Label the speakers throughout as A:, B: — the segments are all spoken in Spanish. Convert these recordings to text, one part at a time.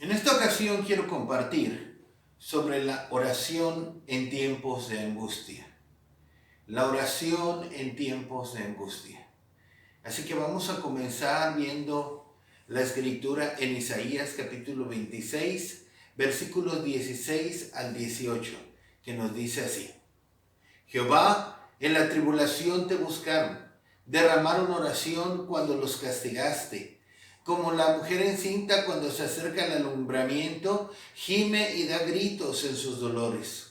A: En esta ocasión quiero compartir sobre la oración en tiempos de angustia. La oración en tiempos de angustia. Así que vamos a comenzar viendo la escritura en Isaías capítulo 26, versículos 16 al 18, que nos dice así: Jehová, en la tribulación te buscaron, derramaron oración cuando los castigaste. Como la mujer encinta cuando se acerca al alumbramiento, gime y da gritos en sus dolores.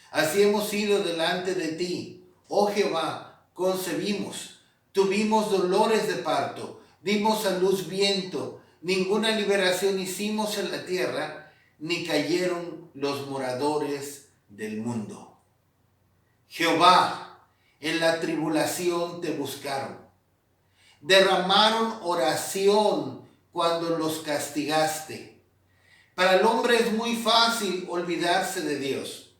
A: Así hemos ido delante de ti, oh Jehová, concebimos, tuvimos dolores de parto, dimos a luz viento, ninguna liberación hicimos en la tierra, ni cayeron los moradores del mundo. Jehová, en la tribulación te buscaron. Derramaron oración cuando los castigaste. Para el hombre es muy fácil olvidarse de Dios,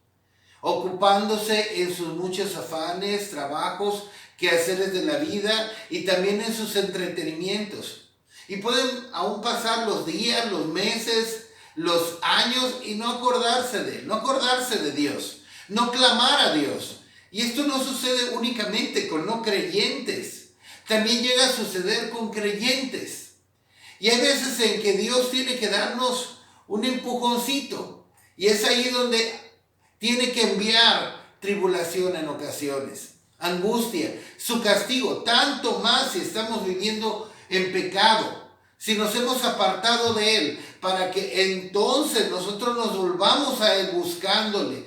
A: ocupándose en sus muchos afanes, trabajos, quehaceres de la vida y también en sus entretenimientos. Y pueden aún pasar los días, los meses, los años y no acordarse de Él, no acordarse de Dios, no clamar a Dios. Y esto no sucede únicamente con no creyentes. También llega a suceder con creyentes. Y hay veces en que Dios tiene que darnos un empujoncito. Y es ahí donde tiene que enviar tribulación en ocasiones, angustia, su castigo, tanto más si estamos viviendo en pecado, si nos hemos apartado de Él, para que entonces nosotros nos volvamos a Él buscándole,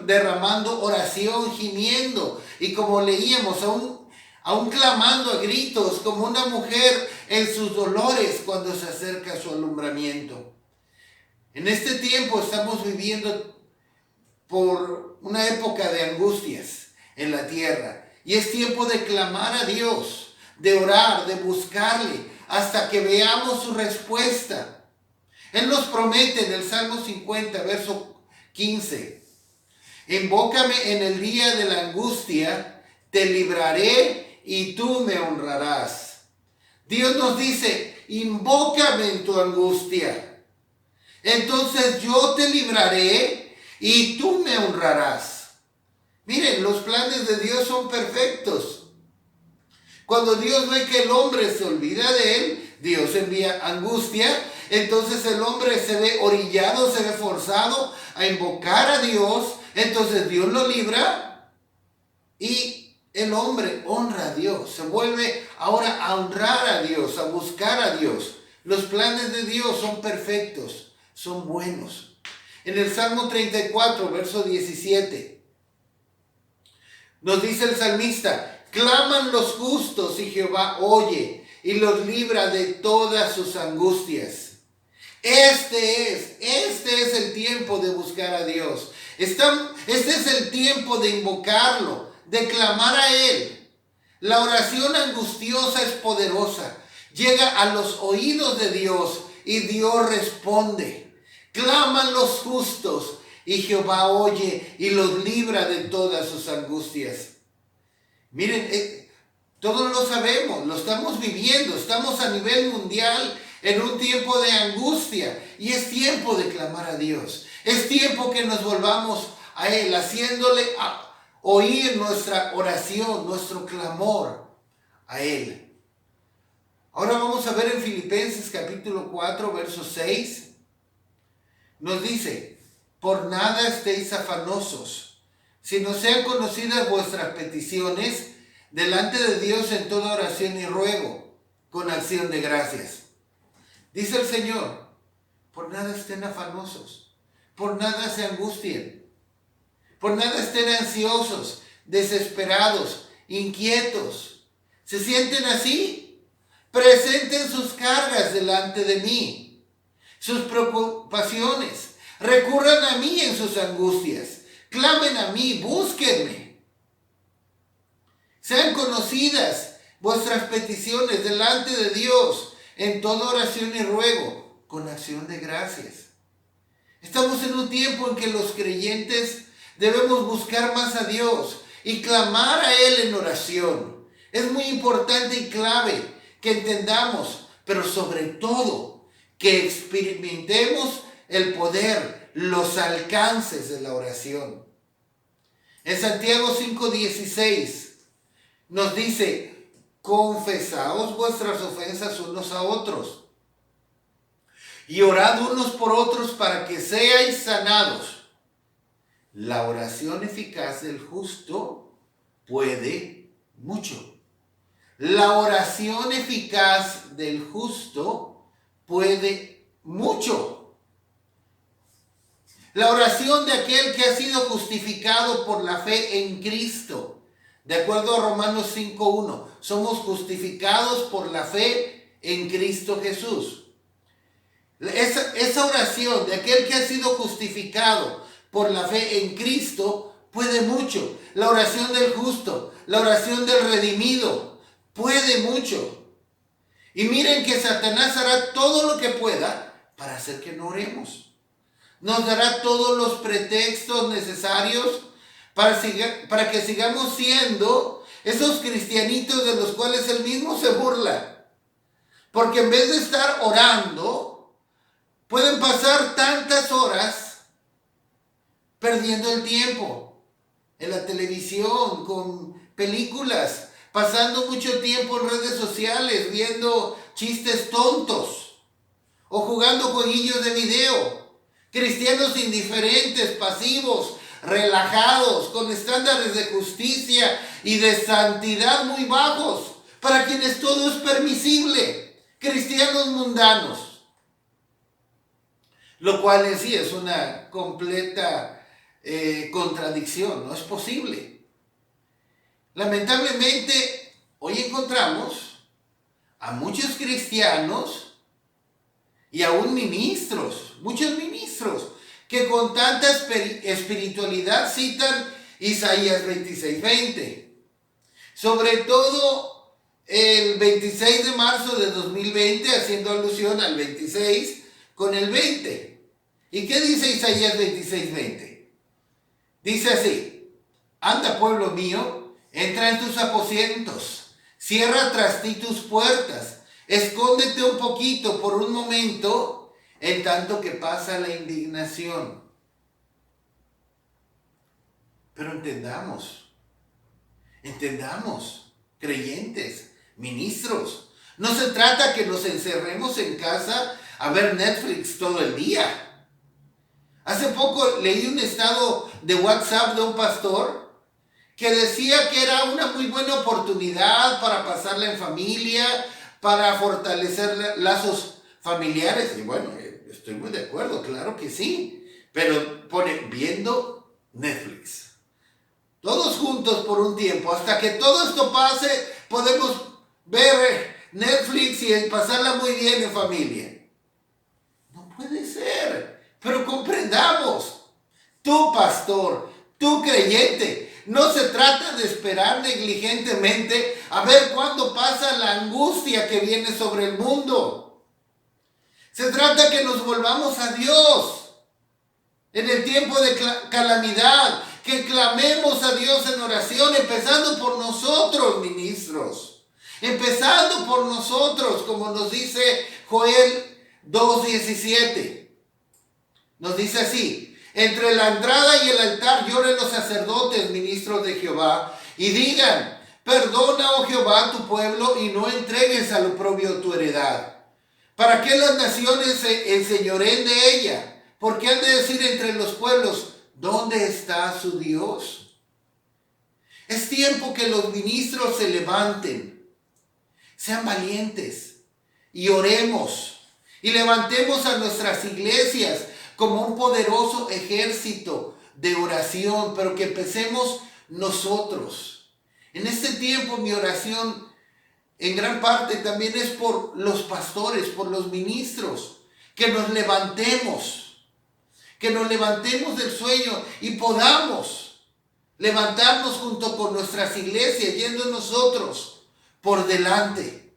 A: derramando oración, gimiendo, y como leíamos, aún clamando a gritos, como una mujer en sus dolores cuando se acerca a su alumbramiento. En este tiempo estamos viviendo por una época de angustias en la tierra. Y es tiempo de clamar a Dios, de orar, de buscarle, hasta que veamos su respuesta. Él nos promete en el Salmo 50, verso 15. Invócame en el día de la angustia, te libraré y tú me honrarás. Dios nos dice, invócame en tu angustia. Entonces yo te libraré y tú me honrarás. Miren, los planes de Dios son perfectos. Cuando Dios ve que el hombre se olvida de Él, Dios envía angustia. Entonces el hombre se ve orillado, se ve forzado a invocar a Dios. Entonces Dios lo libra y el hombre honra a Dios, se vuelve ahora a honrar a Dios, a buscar a Dios. Los planes de Dios son perfectos, son buenos. En el Salmo 34, verso 17, nos dice el salmista, claman los justos y Jehová oye y los libra de todas sus angustias. Este es el tiempo de buscar a Dios. Este es el tiempo de invocarlo, de clamar a Él. La oración angustiosa es poderosa. Llega a los oídos de Dios y Dios responde. Claman los justos y Jehová oye y los libra de todas sus angustias. Miren, todos lo sabemos, lo estamos viviendo, estamos a nivel mundial en un tiempo de angustia y es tiempo de clamar a Dios. Es tiempo que nos volvamos a Él, haciéndole oír nuestra oración, nuestro clamor a Él. Ahora vamos a ver en Filipenses capítulo 4, verso 6. Nos dice, por nada estéis afanosos, sino sean conocidas vuestras peticiones delante de Dios en toda oración y ruego, con acción de gracias. Dice el Señor, por nada estén afanosos, por nada se angustien, por nada estén ansiosos, desesperados, inquietos. ¿Se sienten así? Presenten sus cargas delante de mí, sus preocupaciones. Recurran a mí en sus angustias. Clamen a mí, búsquenme. Sean conocidas vuestras peticiones delante de Dios en toda oración y ruego, con acción de gracias. Estamos en un tiempo en que los creyentes debemos buscar más a Dios y clamar a Él en oración. Es muy importante y clave que entendamos, pero sobre todo, que experimentemos el poder, los alcances de la oración. En Santiago 5:16 nos dice: confesaos vuestras ofensas unos a otros y orad unos por otros para que seáis sanados. La oración eficaz del justo puede mucho. La oración eficaz del justo puede mucho. La oración de aquel que ha sido justificado por la fe en Cristo. De acuerdo a Romanos 5:1, somos justificados por la fe en Cristo Jesús. Esa oración de aquel que ha sido justificado por la fe en Cristo puede mucho. La oración del justo, la oración del redimido, puede mucho. Y miren que Satanás hará todo lo que pueda para hacer que no oremos. Nos dará todos los pretextos necesarios para que sigamos siendo esos cristianitos de los cuales él mismo se burla. Porque en vez de estar orando, pueden pasar tantas horas perdiendo el tiempo en la televisión, con películas, pasando mucho tiempo en redes sociales, viendo chistes tontos o jugando jueguillos de video. Cristianos indiferentes, pasivos, relajados, con estándares de justicia y de santidad muy bajos, para quienes todo es permisible. Cristianos mundanos. Lo cual en sí es una completa contradicción, no es posible. Lamentablemente, hoy encontramos a muchos cristianos y aún ministros, muchos ministros, que con tanta espiritualidad citan Isaías 26:20. Sobre todo el 26 de marzo de 2020, haciendo alusión al 26 con el 20. ¿Y qué dice Isaías 26:20? Dice así: anda, pueblo mío, entra en tus aposentos, cierra tras ti tus puertas, escóndete un poquito por un momento, en tanto que pasa la indignación. Pero entendamos, creyentes, ministros, no se trata que nos encerremos en casa a ver Netflix todo el día. Hace poco leí un estado de WhatsApp de un pastor que decía que era una muy buena oportunidad para pasarla en familia, para fortalecer lazos familiares. Y bueno, estoy muy de acuerdo, claro que sí. Pero pone viendo Netflix. Todos juntos por un tiempo. Hasta que todo esto pase, podemos ver Netflix y pasarla muy bien en familia. No puede ser. Pero comprendamos, tú pastor, tú creyente, no se trata de esperar negligentemente a ver cuándo pasa la angustia que viene sobre el mundo. Se trata que nos volvamos a Dios en el tiempo de calamidad, que clamemos a Dios en oración, empezando por nosotros, ministros, empezando por nosotros, como nos dice Joel 2:17. Nos dice así: entre la entrada y el altar lloren los sacerdotes, ministros de Jehová, y digan: perdona, oh Jehová, tu pueblo, y no entregues al oprobio tu heredad. ¿Para qué las naciones se enseñoreen de ella? Porque han de decir entre los pueblos: ¿dónde está su Dios? Es tiempo que los ministros se levanten, sean valientes y oremos y levantemos a nuestras iglesias como un poderoso ejército de oración, pero que empecemos nosotros. En este tiempo mi oración en gran parte también es por los pastores, por los ministros, que nos levantemos del sueño y podamos levantarnos junto con nuestras iglesias, yendo nosotros por delante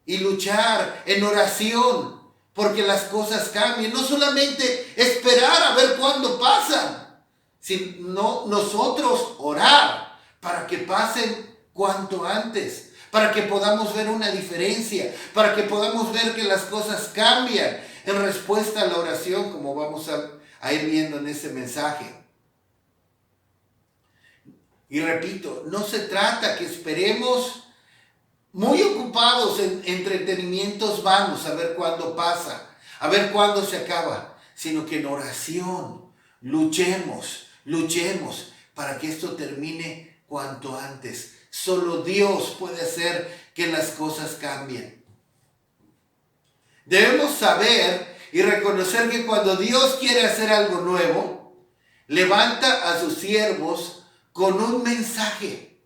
A: y luchar en oración porque las cosas cambien. No solamente esperar a ver cuándo pasan, sino nosotros orar para que pasen cuanto antes, para que podamos ver una diferencia, para que podamos ver que las cosas cambian en respuesta a la oración, como vamos a ir viendo en este mensaje. Y repito, no se trata que esperemos muy ocupados en entretenimientos vanos, a ver cuándo pasa, a ver cuándo se acaba, sino que en oración luchemos para que esto termine cuanto antes. Solo Dios puede hacer que las cosas cambien. Debemos saber y reconocer que cuando Dios quiere hacer algo nuevo, levanta a sus siervos con un mensaje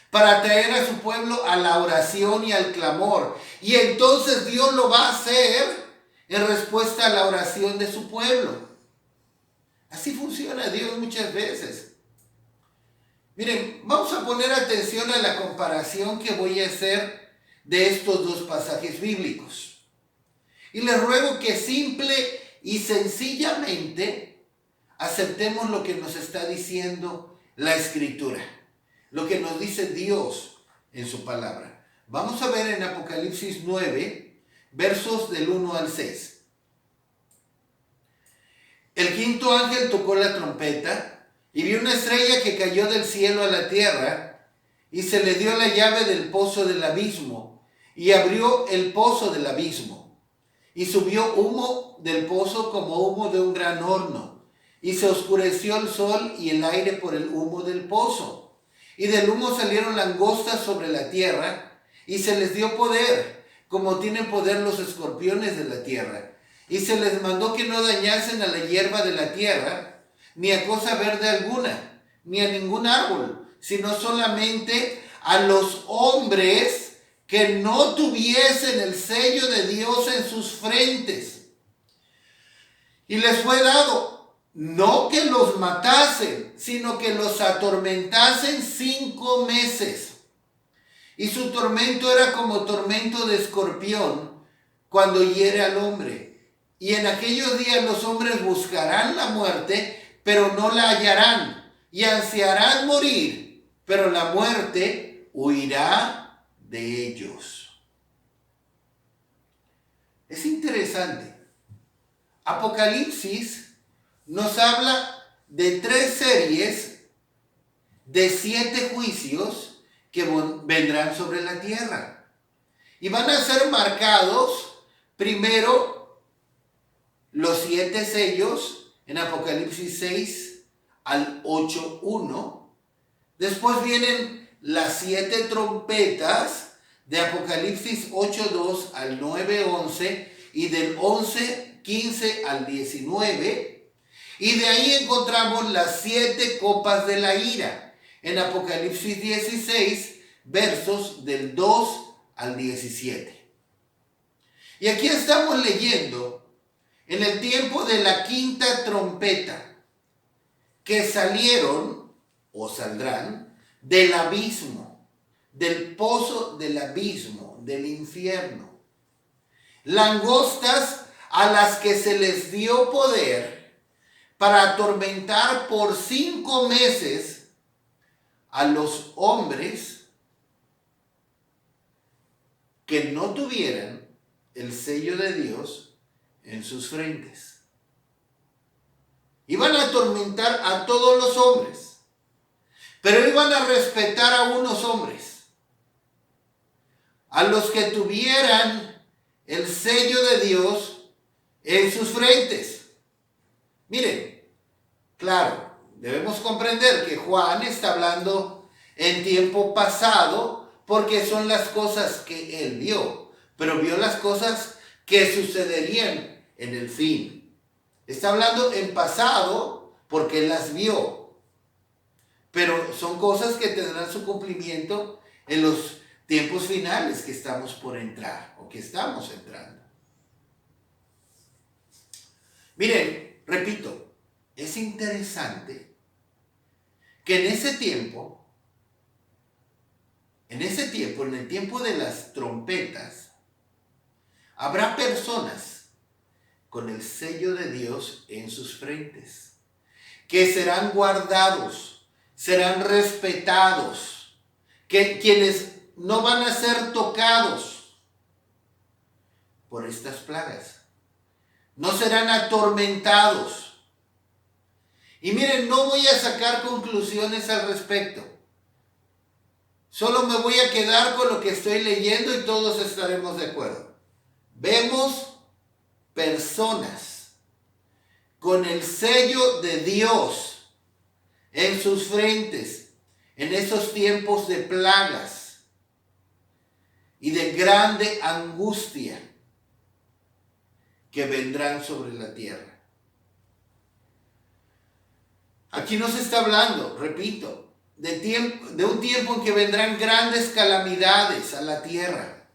A: para traer a su pueblo a la oración y al clamor. Y entonces Dios lo va a hacer en respuesta a la oración de su pueblo. Así funciona Dios muchas veces. Miren, vamos a poner atención a la comparación que voy a hacer de estos dos pasajes bíblicos. Y les ruego que simple y sencillamente aceptemos lo que nos está diciendo la Escritura, lo que nos dice Dios en su palabra. Vamos a ver en Apocalipsis 9, versos del 1 al 6. El quinto ángel tocó la trompeta y vio una estrella que cayó del cielo a la tierra, y se le dio la llave del pozo del abismo, y abrió el pozo del abismo, y subió humo del pozo como humo de un gran horno, y se oscureció el sol y el aire por el humo del pozo, y del humo salieron langostas sobre la tierra, y se les dio poder, como tienen poder los escorpiones de la tierra. Y se les mandó que no dañasen a la hierba de la tierra, ni a cosa verde alguna, ni a ningún árbol, sino solamente a los hombres que no tuviesen el sello de Dios en sus frentes. Y les fue dado, no que los matasen, sino que los atormentasen 5 meses. Y su tormento era como tormento de escorpión cuando hiere al hombre. Y en aquellos días los hombres buscarán la muerte, pero no la hallarán, y ansiarán morir, pero la muerte huirá de ellos. Es interesante. Apocalipsis nos habla de 3 series de 7 juicios que vendrán sobre la tierra. Y van a ser marcados primero los 7 sellos en Apocalipsis 6 al 8:1. Después vienen las 7 trompetas de Apocalipsis 8:2 al 9:11 y del 11:15 al 19. Y de ahí encontramos las 7 copas de la ira en Apocalipsis 16, versos del 2 al 17. Y aquí estamos leyendo en el tiempo de la quinta trompeta, que salieron o saldrán del abismo, del pozo del abismo, del infierno. Langostas a las que se les dio poder para atormentar por 5 meses a los hombres que no tuvieran el sello de Dios en sus frentes. Iban a atormentar a todos los hombres, pero iban a respetar a unos hombres, a los que tuvieran el sello de Dios en sus frentes. Miren, claro, debemos comprender que Juan está hablando en tiempo pasado porque son las cosas que él vio, pero vio las cosas que sucederían en el fin. Está hablando en pasado porque él las vio, pero son cosas que tendrán su cumplimiento en los tiempos finales que estamos por entrar o que estamos entrando. Miren, repito, es interesante que en el tiempo de las trompetas, habrá personas con el sello de Dios en sus frentes, que serán guardados, serán respetados, que quienes no van a ser tocados por estas plagas. No serán atormentados. Y miren, no voy a sacar conclusiones al respecto. Solo me voy a quedar con lo que estoy leyendo y todos estaremos de acuerdo. Vemos personas con el sello de Dios en sus frentes en esos tiempos de plagas y de grande angustia que vendrán sobre la tierra. Aquí no se está hablando, repito, de un tiempo en que vendrán grandes calamidades a la tierra,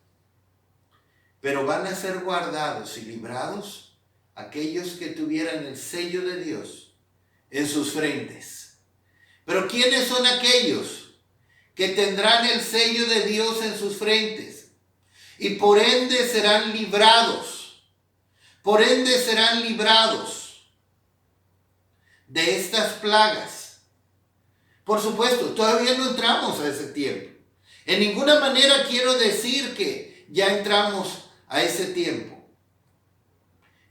A: pero van a ser guardados y librados aquellos que tuvieran el sello de Dios en sus frentes. Pero ¿quiénes son aquellos que tendrán el sello de Dios en sus frentes? Y por ende serán librados. Por ende serán librados de estas plagas. Por supuesto, todavía no entramos a ese tiempo. En ninguna manera quiero decir que ya entramos a ese tiempo.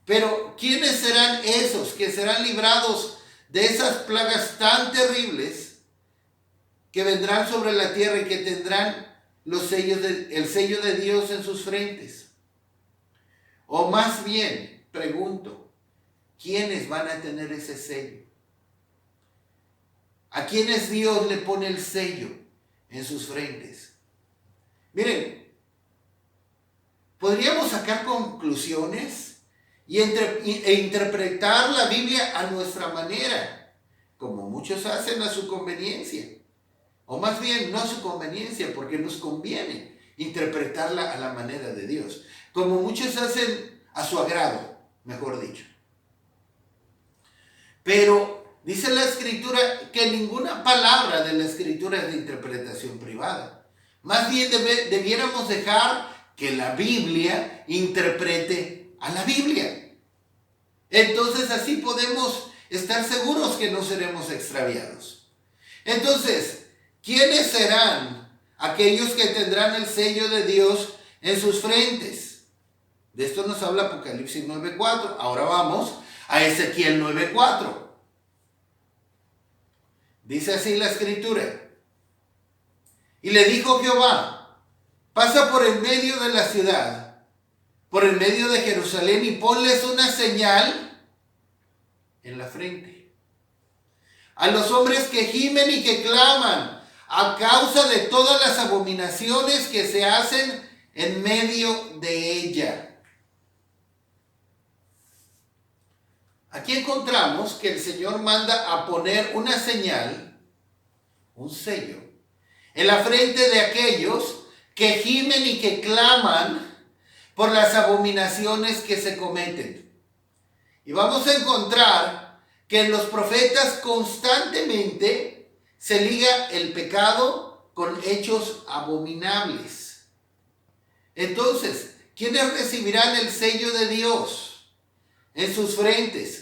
A: Pero ¿quiénes serán esos que serán librados de esas plagas tan terribles que vendrán sobre la tierra y que tendrán el sello de Dios en sus frentes? O más bien, pregunto, ¿quiénes van a tener ese sello? ¿A quiénes Dios le pone el sello en sus frentes? Miren, podríamos sacar conclusiones e interpretar la Biblia a nuestra manera, como muchos hacen a su conveniencia. O más bien, no a su conveniencia, porque nos conviene interpretarla a la manera de Dios. Como muchos hacen a su agrado, mejor dicho. Pero dice la Escritura que ninguna palabra de la Escritura es de interpretación privada. Más bien debiéramos dejar que la Biblia interprete a la Biblia. Entonces así podemos estar seguros que no seremos extraviados. Entonces, ¿quiénes serán aquellos que tendrán el sello de Dios en sus frentes? De esto nos habla Apocalipsis 9:4. Ahora vamos a Ezequiel 9:4. Dice así la Escritura. Y le dijo Jehová: pasa por el medio de la ciudad, por el medio de Jerusalén, y ponles una señal en la frente. A los hombres que gimen y que claman a causa de todas las abominaciones que se hacen en medio de ella. Aquí encontramos que el Señor manda a poner una señal, un sello, en la frente de aquellos que gimen y que claman por las abominaciones que se cometen. Y vamos a encontrar que en los profetas constantemente se liga el pecado con hechos abominables. Entonces, ¿quiénes recibirán el sello de Dios en sus frentes?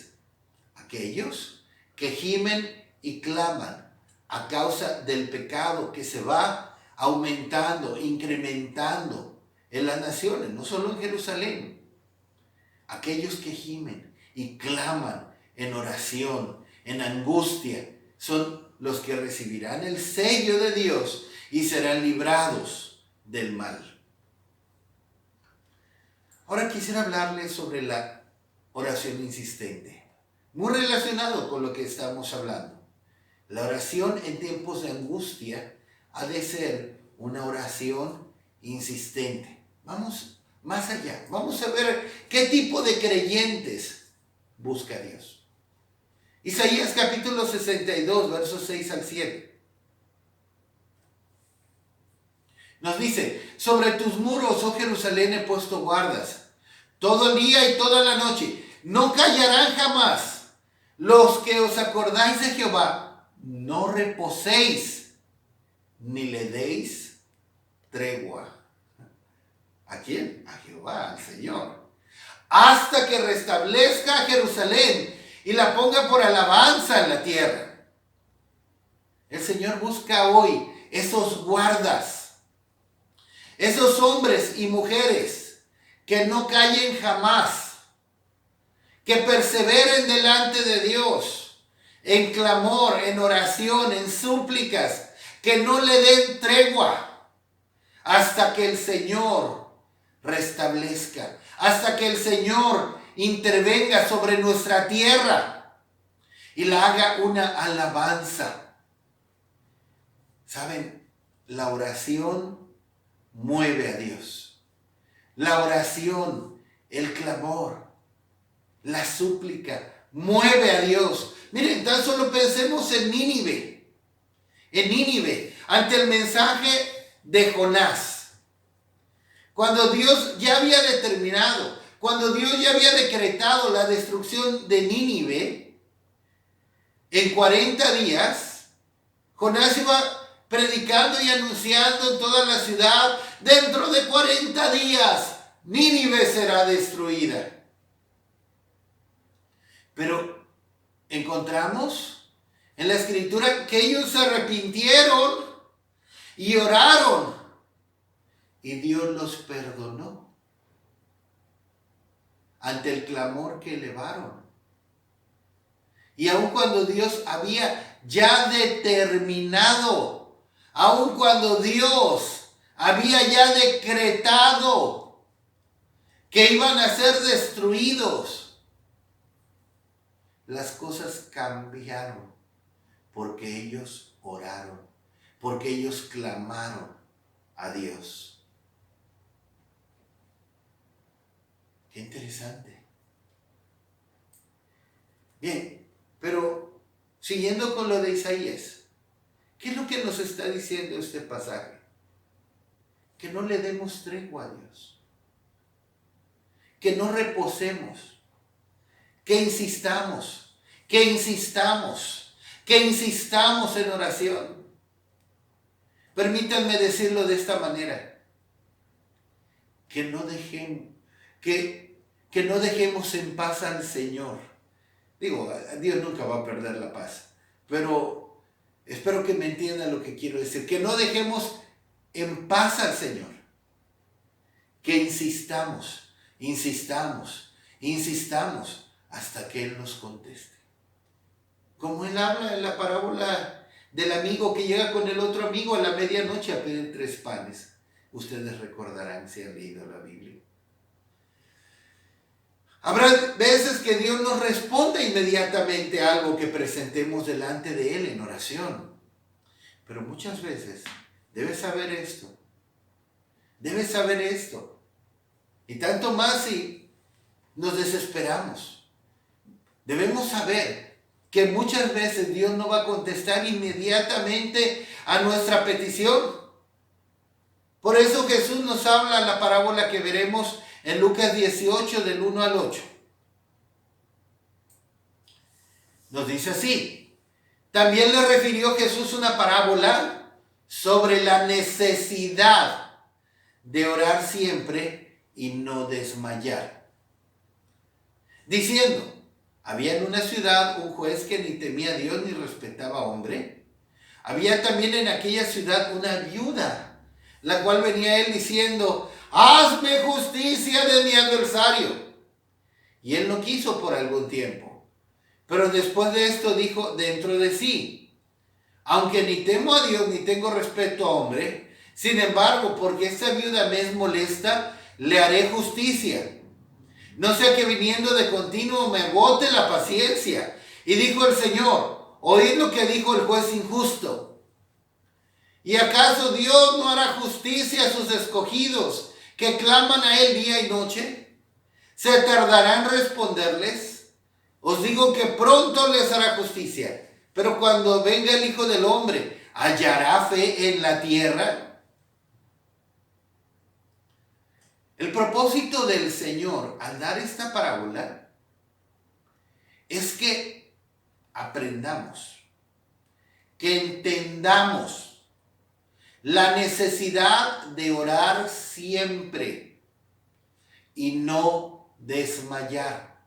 A: Aquellos que gimen y claman a causa del pecado que se va aumentando, incrementando en las naciones, no solo en Jerusalén. Aquellos que gimen y claman en oración, en angustia, son los que recibirán el sello de Dios y serán librados del mal. Ahora quisiera hablarles sobre la oración insistente. Muy relacionado con lo que estamos hablando. La oración en tiempos de angustia ha de ser una oración insistente. Vamos más allá. Vamos a ver qué tipo de creyentes busca Dios. Isaías capítulo 62, versos 6 al 7. Nos dice: sobre tus muros, oh Jerusalén, he puesto guardas, todo el día y toda la noche. No callarán jamás. Los que os acordáis de Jehová, no reposéis, ni le deis tregua. ¿A quién? A Jehová, al Señor. Hasta que restablezca a Jerusalén y la ponga por alabanza en la tierra. El Señor busca hoy esos guardas Esos hombres y mujeres que no callen jamás, que perseveren delante de Dios en clamor, en oración, en súplicas, que no le den tregua hasta que el Señor restablezca, hasta que el Señor intervenga sobre nuestra tierra y la haga una alabanza. ¿Saben? La oración mueve a Dios. La oración, el clamor, la súplica, mueve a Dios. Miren, tan solo pensemos en Nínive. En Nínive, ante el mensaje de Jonás. Cuando Dios ya había determinado, cuando Dios ya había decretado la destrucción de Nínive, en 40 días, Jonás iba predicando y anunciando en toda la ciudad: dentro de 40 días, Nínive será destruida. Pero encontramos en la Escritura que ellos se arrepintieron y oraron, y Dios los perdonó ante el clamor que elevaron. Y aun cuando Dios había ya determinado, aun cuando Dios había ya decretado que iban a ser destruidos, las cosas cambiaron porque ellos oraron, porque ellos clamaron a Dios. Qué interesante. Bien, pero siguiendo con lo de Isaías, ¿qué es lo que nos está diciendo este pasaje? Que no le demos tregua a Dios, que no reposemos, que insistamos en oración. Permítanme decirlo de esta manera: que no dejemos en paz al Señor. Digo, Dios nunca va a perder la paz, pero espero que me entiendan lo que quiero decir. Que no dejemos en paz al Señor. Que insistamos hasta que Él nos conteste. Como Él habla en la parábola del amigo que llega con el otro amigo a la medianoche a pedir 3 panes. Ustedes recordarán si han leído la Biblia. Habrá veces que Dios nos responde inmediatamente a algo que presentemos delante de Él en oración. Pero muchas veces debes saber esto. Y tanto más si nos desesperamos. Debemos saber que muchas veces Dios no va a contestar inmediatamente a nuestra petición. Por eso Jesús nos habla en la parábola que veremos en Lucas 18, del 1 al 8. Nos dice así: también le refirió Jesús una parábola sobre la necesidad de orar siempre y no desmayar, diciendo: había en una ciudad un juez que ni temía a Dios ni respetaba a hombre. Había también en aquella ciudad una viuda, la cual venía a él diciendo: hazme justicia de mi adversario. Y él no quiso por algún tiempo. Pero después de esto dijo dentro de sí: aunque ni temo a Dios ni tengo respeto a hombre, sin embargo, porque esta viuda me es molesta, le haré justicia. No sea que viniendo de continuo me agote la paciencia. Y dijo el Señor: oíd lo que dijo el juez injusto. ¿Y acaso Dios no hará justicia a sus escogidos que claman a Él día y noche? ¿Se tardará en responderles? Os digo que pronto les hará justicia. Pero cuando venga el Hijo del Hombre, ¿hallará fe en la tierra? El propósito del Señor al dar esta parábola es que aprendamos, que entendamos la necesidad de orar siempre y no desmayar.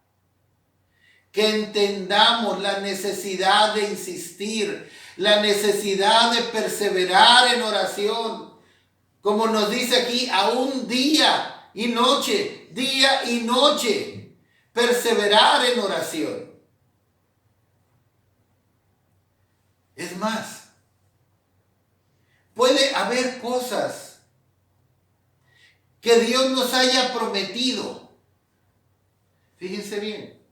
A: Que entendamos la necesidad de insistir, la necesidad de perseverar en oración, como nos dice aquí, aún día y noche, perseverar en oración. Es más, puede haber cosas que Dios nos haya prometido. Fíjense bien.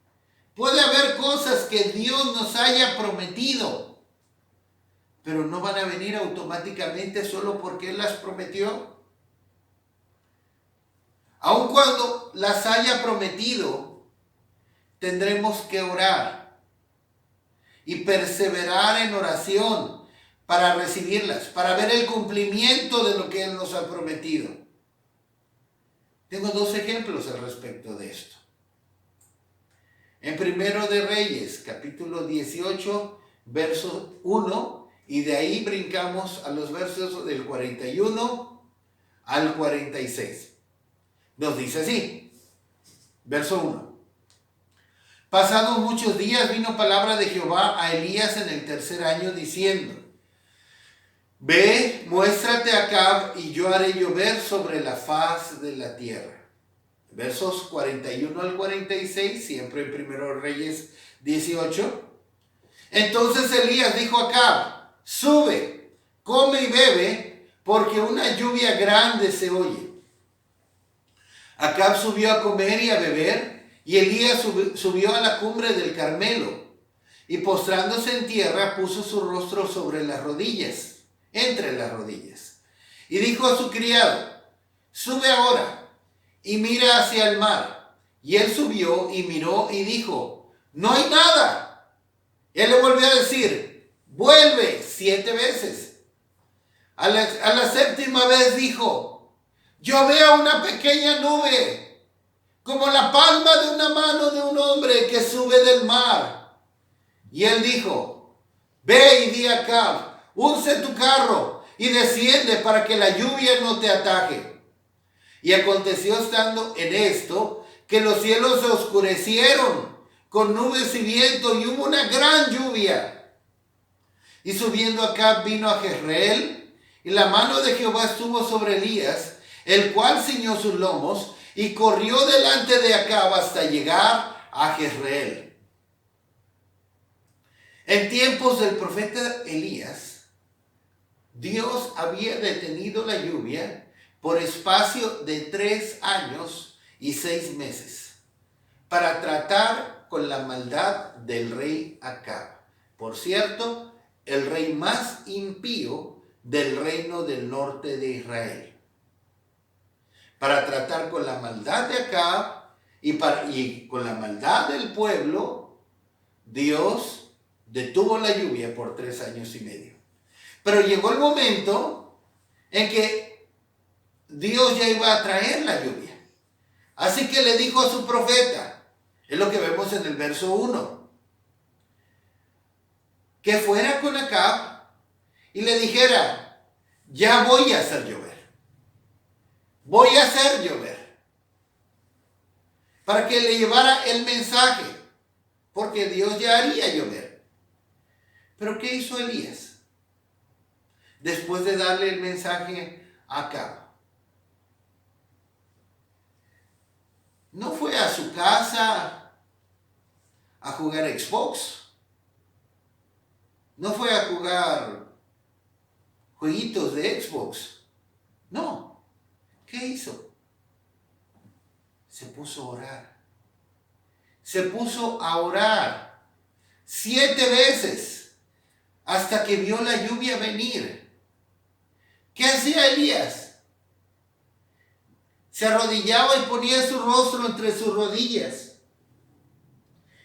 A: Puede haber cosas que Dios nos haya prometido, pero no van a venir automáticamente solo porque Él las prometió. Aun cuando las haya prometido, tendremos que orar y perseverar en oración para recibirlas, para ver el cumplimiento de lo que Él nos ha prometido. Tengo dos ejemplos al respecto de esto. En Primero de Reyes, capítulo 18, verso 1, y de ahí brincamos a los versos del 41 al 46. Nos dice así, verso 1. Pasados muchos días vino palabra de Jehová a Elías en el tercer año diciendo: Ve, muéstrate a Acab y yo haré llover sobre la faz de la tierra. Versos 41 al 46, siempre en Primero Reyes 18. Entonces Elías dijo a Acab: Sube, come y bebe, porque una lluvia grande se oye. Acab subió a comer y a beber, y Elías subió a la cumbre del Carmelo, y postrándose en tierra puso su rostro sobre las rodillas, entre las rodillas, y dijo a su criado: Sube ahora y mira hacia el mar. Y él subió y miró y dijo: No hay nada. Él le volvió a decir: Vuelve 7 veces. A la séptima vez dijo: Yo veo una pequeña nube, como la palma de una mano de un hombre que sube del mar. Y él dijo: Ve y di a Acab: Unce tu carro y desciende para que la lluvia no te ataje. Y aconteció estando en esto, que los cielos se oscurecieron con nubes y viento, y hubo una gran lluvia. Y subiendo Acab vino a Jezreel, y la mano de Jehová estuvo sobre Elías, el cual ciñó sus lomos, y corrió delante de Acab hasta llegar a Jezreel. En tiempos del profeta Elías, Dios había detenido la lluvia por espacio de 3 años y 6 meses, para tratar con la maldad del rey Acab. Por cierto, el rey más impío del reino del norte de Israel. Para tratar con la maldad de Acab y con la maldad del pueblo, Dios detuvo la lluvia por 3 años y medio. Pero llegó el momento en que Dios ya iba a traer la lluvia. Así que le dijo a su profeta, es lo que vemos en el verso 1, que fuera con Acab y le dijera: Ya voy a hacer llover. Voy a hacer llover. Para que le llevara el mensaje, porque Dios ya haría llover. Pero ¿qué hizo Elías? Después de darle el mensaje a Acab, no fue a su casa a jugar Xbox. No fue a jugar jueguitos de Xbox. No. ¿Qué hizo? Se puso a orar. Se puso a orar 7 veces hasta que vio la lluvia venir. ¿Qué hacía Elías? Se arrodillaba y ponía su rostro entre sus rodillas.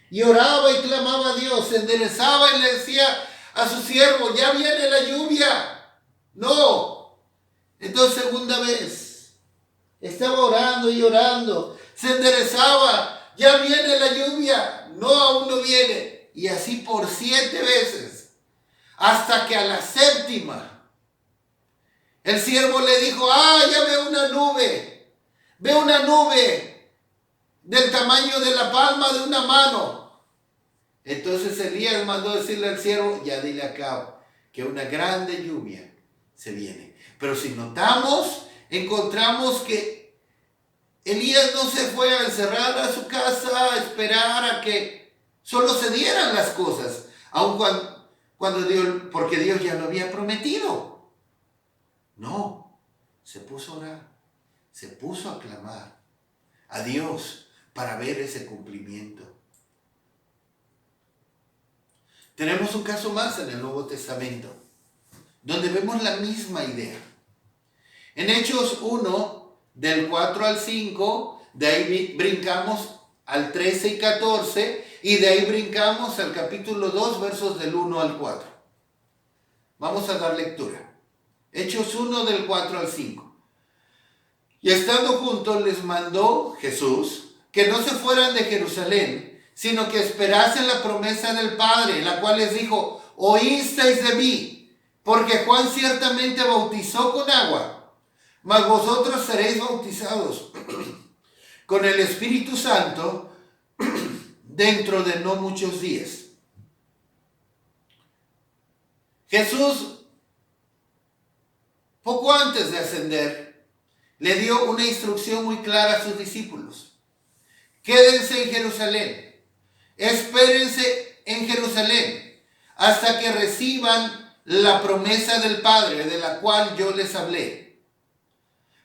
A: Y oraba y clamaba a Dios. Se enderezaba y le decía a su siervo: Ya viene la lluvia. No. Entonces, segunda vez, estaba orando y orando. Se enderezaba: Ya viene la lluvia. No, aún no viene. Y así por 7 veces. Hasta que a la séptima, el siervo le dijo: Ya veo una nube. Veo una nube del tamaño de la palma de una mano. Entonces Elías mandó decirle al siervo: Ya dile a Acab que una grande lluvia se viene. Pero si notamos, encontramos que Elías no se fue a encerrar a su casa a esperar a que solo se dieran las cosas, aun cuando Dios, porque Dios ya lo había prometido. No, se puso a orar, se puso a clamar a Dios para ver ese cumplimiento. Tenemos un caso más en el Nuevo Testamento, donde vemos la misma idea. En Hechos 1, del 4 al 5, de ahí brincamos al 13 y 14, y de ahí brincamos al capítulo 2, versos del 1 al 4. Vamos a dar lectura. Hechos 1, del 4 al 5. Y estando juntos les mandó Jesús que no se fueran de Jerusalén, sino que esperasen la promesa del Padre, la cual les dijo: oísteis de mí, porque Juan ciertamente bautizó con agua, mas vosotros seréis bautizados con el Espíritu Santo dentro de no muchos días. Jesús, poco antes de ascender, le dio una instrucción muy clara a sus discípulos. Quédense en Jerusalén, espérense en Jerusalén hasta que reciban la promesa del Padre de la cual yo les hablé,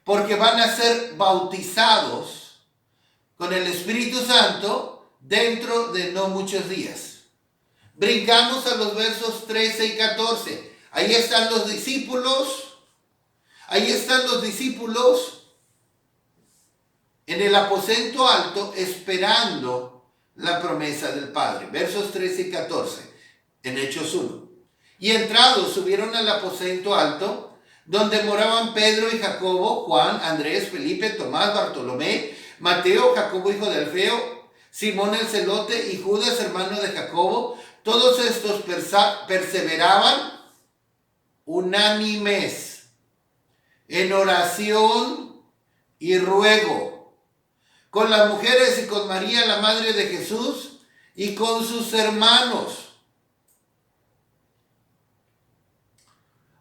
A: porque van a ser bautizados con el Espíritu Santo dentro de no muchos días. Brincamos a los versos 13 y 14. Ahí están los discípulos. Ahí están los discípulos en el aposento alto esperando la promesa del Padre. Versos 13 y 14 en Hechos 1. Y entrados subieron al aposento alto, donde moraban Pedro y Jacobo, Juan, Andrés, Felipe, Tomás, Bartolomé, Mateo, Jacobo hijo de Alfeo, Simón el celote y Judas hermano de Jacobo. Todos estos perseveraban unánimes en oración y ruego con las mujeres y con María la madre de Jesús y con sus hermanos.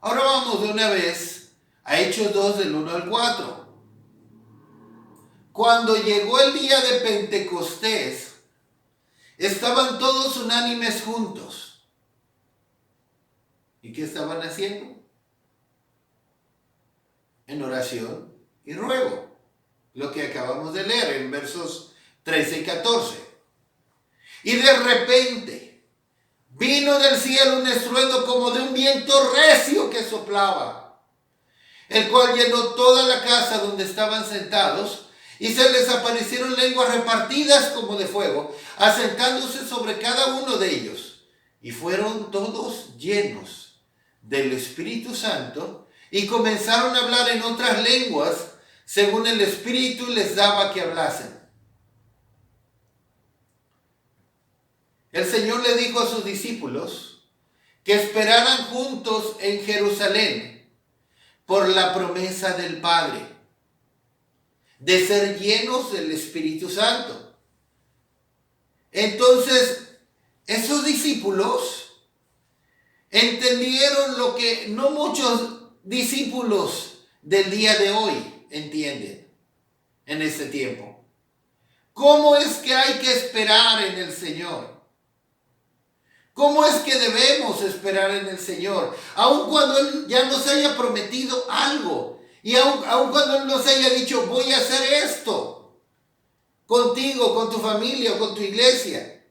A: Ahora vamos de una vez a Hechos 2 del 1 al 4. Cuando llegó el día de Pentecostés, estaban todos unánimes juntos. ¿Y qué estaban haciendo? En oración y ruego. Lo que acabamos de leer en versos 13 y 14. Y de repente vino del cielo un estruendo como de un viento recio que soplaba, el cual llenó toda la casa donde estaban sentados, y se les aparecieron lenguas repartidas como de fuego, asentándose sobre cada uno de ellos. Y fueron todos llenos del Espíritu Santo y comenzaron a hablar en otras lenguas, según el Espíritu les daba que hablasen. El Señor le dijo a sus discípulos que esperaran juntos en Jerusalén por la promesa del Padre, de ser llenos del Espíritu Santo. Entonces, esos discípulos entendieron lo que no muchos discípulos del día de hoy entienden en este tiempo. ¿Cómo es que hay que esperar en el Señor? ¿Cómo es que debemos esperar en el Señor? Aun cuando Él ya nos haya prometido algo. Y aun cuando Él nos haya dicho: voy a hacer esto contigo, con tu familia o con tu iglesia.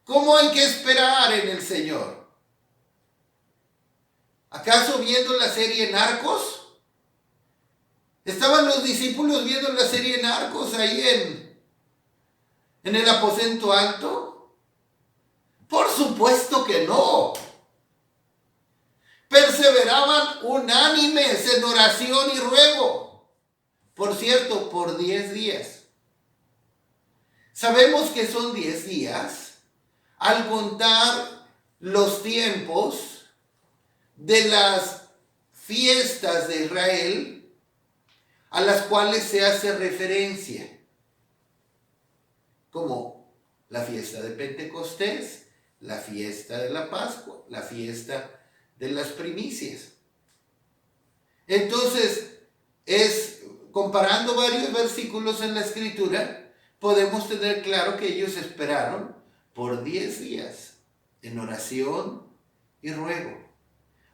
A: ¿Cómo hay que esperar en el Señor? ¿Acaso viendo la serie Narcos? ¿Estaban los discípulos viendo la serie Narcos ahí en el aposento alto? Por supuesto que no. Perseveraban unánimes en oración y ruego. Por cierto, por 10 días. Sabemos que son 10 días al contar los tiempos de las fiestas de Israel a las cuales se hace referencia, como la fiesta de Pentecostés, la fiesta de la Pascua, la fiesta de las primicias. Entonces, comparando varios versículos en la Escritura, podemos tener claro que ellos esperaron por 10 días en oración y ruego,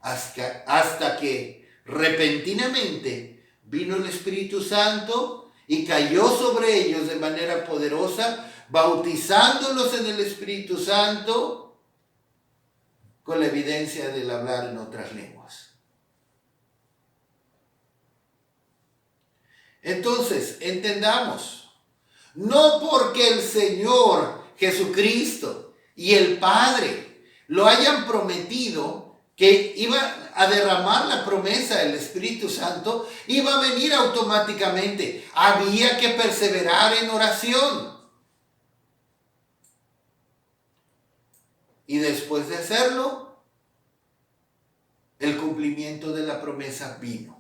A: hasta que repentinamente vino el Espíritu Santo y cayó sobre ellos de manera poderosa, bautizándolos en el Espíritu Santo con la evidencia del hablar en otras lenguas. Entonces, entendamos, no porque el Señor Jesucristo y el Padre lo hayan prometido que iba a derramar la promesa del Espíritu Santo, iba a venir automáticamente. Había que perseverar en oración. Y después de hacerlo, el cumplimiento de la promesa vino.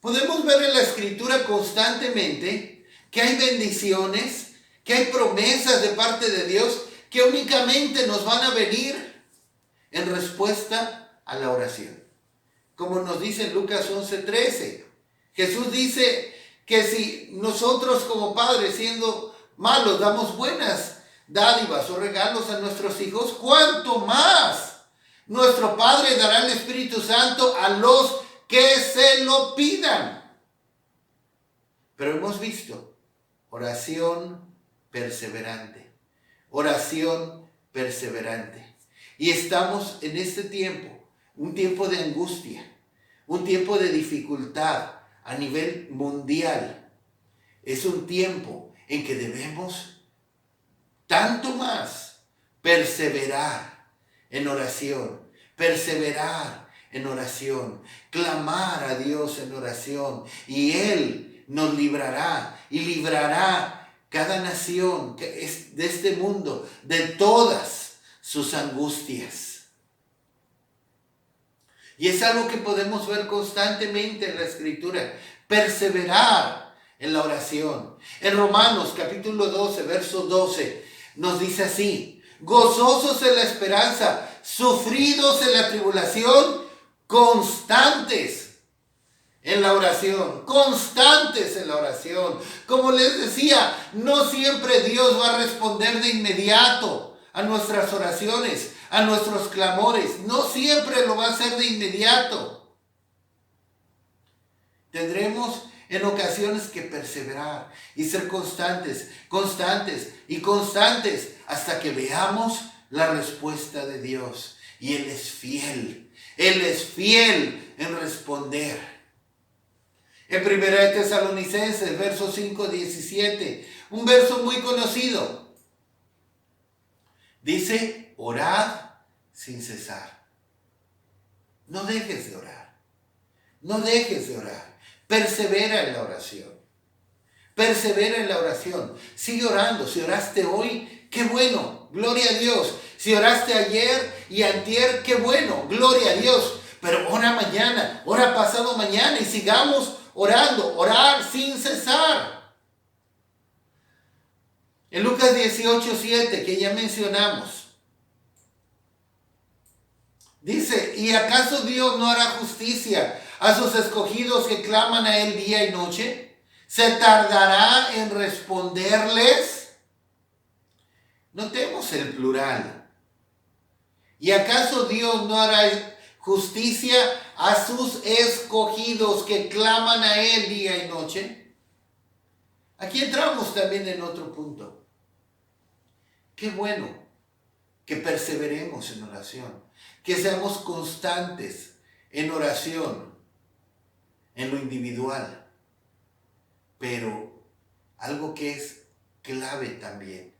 A: Podemos ver en la Escritura constantemente que hay bendiciones, que hay promesas de parte de Dios que únicamente nos van a venir en respuesta a la oración. Como nos dice en Lucas 11:13, Jesús dice que si nosotros como padres, siendo malos, damos buenas dádivas o regalos a nuestros hijos, ¿cuánto más nuestro Padre dará el Espíritu Santo a los que se lo pidan? Pero hemos visto oración perseverante, oración perseverante. Y estamos en este tiempo, un tiempo de angustia, un tiempo de dificultad a nivel mundial. Es un tiempo en que debemos tanto más perseverar en oración, perseverar en oración, clamar a Dios en oración, y Él nos librará y librará cada nación de este mundo de todas sus angustias. Y es algo que podemos ver constantemente en la Escritura, perseverar en la oración. En Romanos capítulo 12, verso 12, nos dice así: gozosos en la esperanza, sufridos en la tribulación, constantes en la oración, constantes en la oración. Como les decía, no siempre Dios va a responder de inmediato a nuestras oraciones, a nuestros clamores. No siempre lo va a hacer de inmediato. Tendremos en ocasiones que perseverar y ser constantes, constantes y constantes hasta que veamos la respuesta de Dios. Y Él es fiel en responder. En 1 Tesalonicenses, verso 5:17, un verso muy conocido, dice: orad sin cesar. No dejes de orar, no dejes de orar. Persevera en la oración. Persevera en la oración. Sigue orando. Si oraste hoy, qué bueno. Gloria a Dios. Si oraste ayer y antier, qué bueno. Gloria a Dios. Pero ora mañana, ora pasado mañana y sigamos orando. Orar sin cesar. En Lucas 18:7, que ya mencionamos, dice: ¿y acaso Dios no hará justicia a sus escogidos que claman a Él día y noche? ¿Se tardará en responderles? Notemos el plural. ¿Y acaso Dios no hará justicia a sus escogidos que claman a Él día y noche? Aquí entramos también en otro punto. Qué bueno que perseveremos en oración, que seamos constantes en oración, en lo individual. Pero algo que es clave también,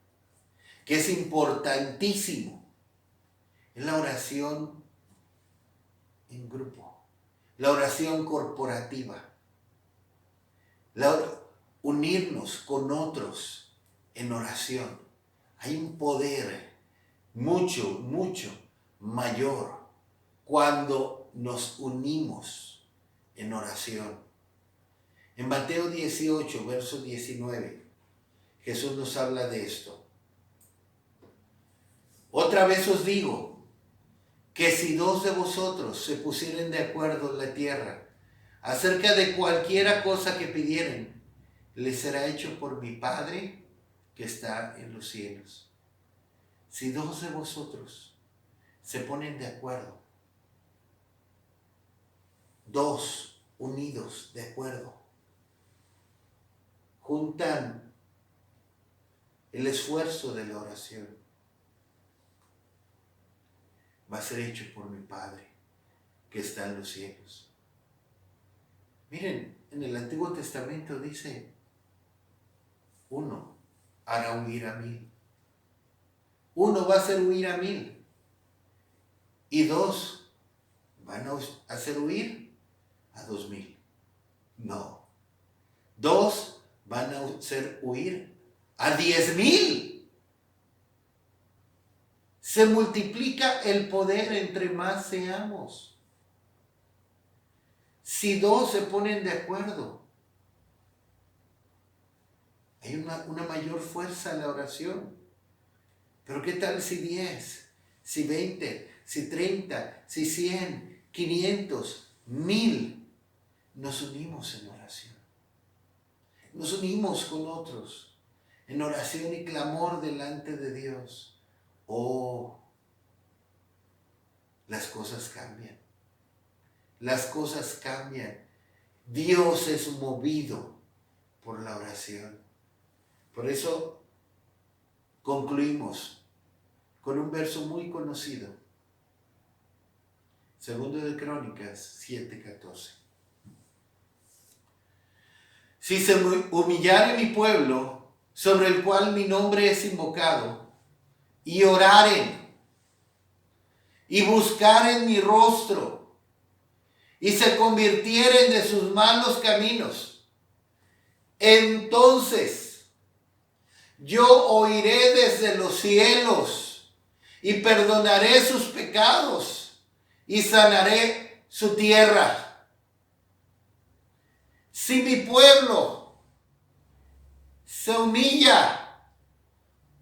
A: que es importantísimo, es la oración en grupo, la oración corporativa, unirnos con otros en oración. Hay un poder mucho, mucho mayor cuando nos unimos en oración. En Mateo 18, verso 19, Jesús nos habla de esto. Otra vez os digo que si dos de vosotros se pusieren de acuerdo en la tierra acerca de cualquiera cosa que pidieren, les será hecho por mi Padre que está en los cielos. Si dos de vosotros se ponen de acuerdo, dos unidos de acuerdo, juntan el esfuerzo de la oración, va a ser hecho por mi Padre que está en los cielos. Miren, en el Antiguo Testamento dice, uno hará huir a 1000. Uno va a hacer huir a 1000. Y dos van a hacer huir a 2000. No. Dos van a hacer huir a 10,000. Se multiplica el poder entre más seamos. Si dos se ponen de acuerdo, hay una mayor fuerza en la oración. Pero ¿qué tal si 10, si 20, si 30, si 100, 500, 1000 nos unimos en oración? Nos unimos con otros en oración y clamor delante de Dios. Oh, las cosas cambian. Las cosas cambian. Dios es movido por la oración. Por eso concluimos con un verso muy conocido. Segundo de Crónicas 7:14. Si se humillare mi pueblo, sobre el cual mi nombre es invocado, y oraren, y buscaren mi rostro, y se convirtieren de sus malos caminos, entonces yo oiré desde los cielos y perdonaré sus pecados y sanaré su tierra. Si mi pueblo se humilla,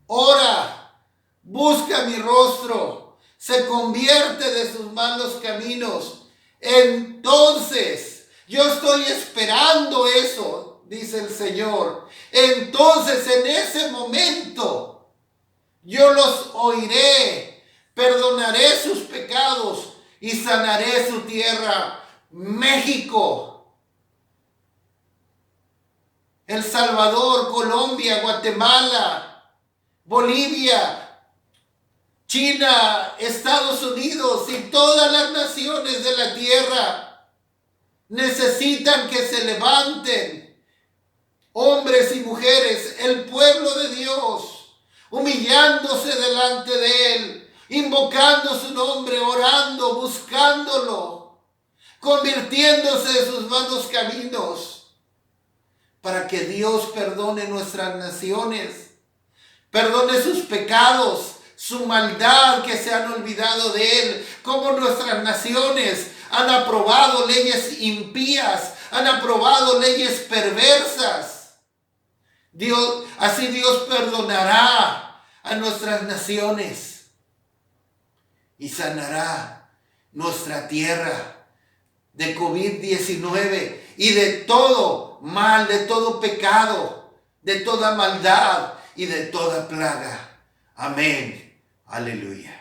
A: ora, busca mi rostro, se convierte de sus malos caminos, entonces, yo estoy esperando eso, dice el Señor. Entonces, en ese momento, yo los oiré, perdonaré sus pecados y sanaré su tierra. México, El Salvador, Colombia, Guatemala, Bolivia, China, Estados Unidos y todas las naciones de la tierra necesitan que se levanten hombres y mujeres, el pueblo de Dios, humillándose delante de Él, invocando su nombre, orando, buscándolo, convirtiéndose de sus malos caminos, para que Dios perdone nuestras naciones, perdone sus pecados, su maldad, que se han olvidado de Él, como nuestras naciones han aprobado leyes impías, han aprobado leyes perversas. Así Dios perdonará a nuestras naciones y sanará nuestra tierra de COVID-19 y de todo mal, de todo pecado, de toda maldad y de toda plaga. Amén. Aleluya.